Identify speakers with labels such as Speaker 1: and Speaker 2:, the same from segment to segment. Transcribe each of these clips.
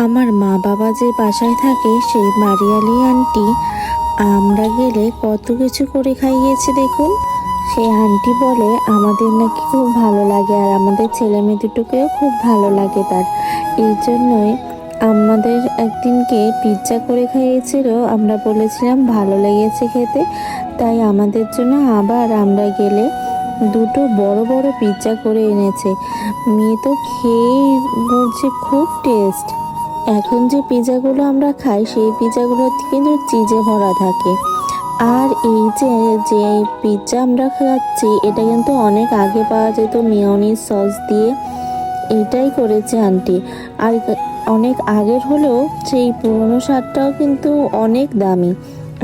Speaker 1: আমার মা বাবা যে বাসায় থাকে সেই মারিয়ালি আন্টি আমরা গেলে কত কিছু করে খাইয়েছে দেখুন। সেই আন্টি বলে আমাদের নাকি খুব ভালো লাগে আর আমাদের ছেলে মেয়ে দুটোকেও খুব ভালো লাগে তার। এই জন্যই আমাদের একদিনকে পিৎজা করে খাইয়েছিল, আমরা বলেছিলাম ভালো লেগেছে খেতে, তাই আমাদের জন্য আবার আমরা গেলে দুটো বড় বড় পিৎজা করে এনেছে। মেয়ে তো খেয়েই বলছে খুব টেস্ট। এখন যে পিৎজাগুলো আমরা খাই সেই পিৎজাগুলো কিন্তু চিজে ভরা থাকে। আর এই যে যে পিৎজা আমরা খাচ্ছি এটা কিন্তু অনেক আগে পাওয়া যেত মেয়োনিজ সস দিয়ে। এইটাই করেছে আন্টি। আর অনেক আগের হলেও সেই পুরনো স্বাদটাও কিন্তু অনেক দামি।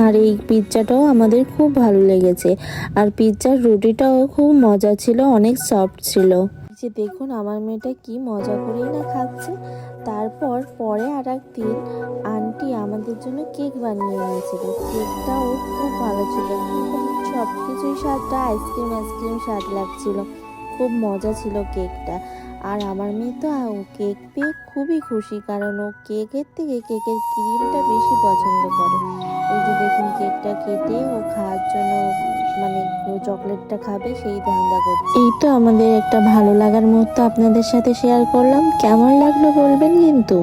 Speaker 1: আর এই পিৎজাটাও আমাদের খুব ভালো লেগেছে। আর পিৎজার রুটিটাও খুব মজা ছিল, অনেক সফট ছিল। যে দেখুন আমার মেয়েটা কি মজা করেই না খাচ্ছে। তারপর পরে আর একদিন আন্টি আমাদের জন্য কেক বানিয়ে এনেছিল। কেকটাও খুব ভালো ছিল, সব কিছুই স্বাদটা আইসক্রিম স্বাদ লাগছিল, খুব মজা ছিল কেকটা। আর আমার মেয়ে তো কেক পেয়ে খুবই খুশি, কারণ ও কেকের থেকে কেকের ক্রিমটা বেশি পছন্দ করে। এই যে দেখুন কেকটা কেটে ও খাওয়ার জন্য মানে চকলেটটা খাবে সেই ধান্দা করছে। এই তো আমাদের একটা ভালো লাগার মুহূর্ত আপনাদের সাথে শেয়ার করলাম। কেমন লাগলো বলবেন কিন্তু।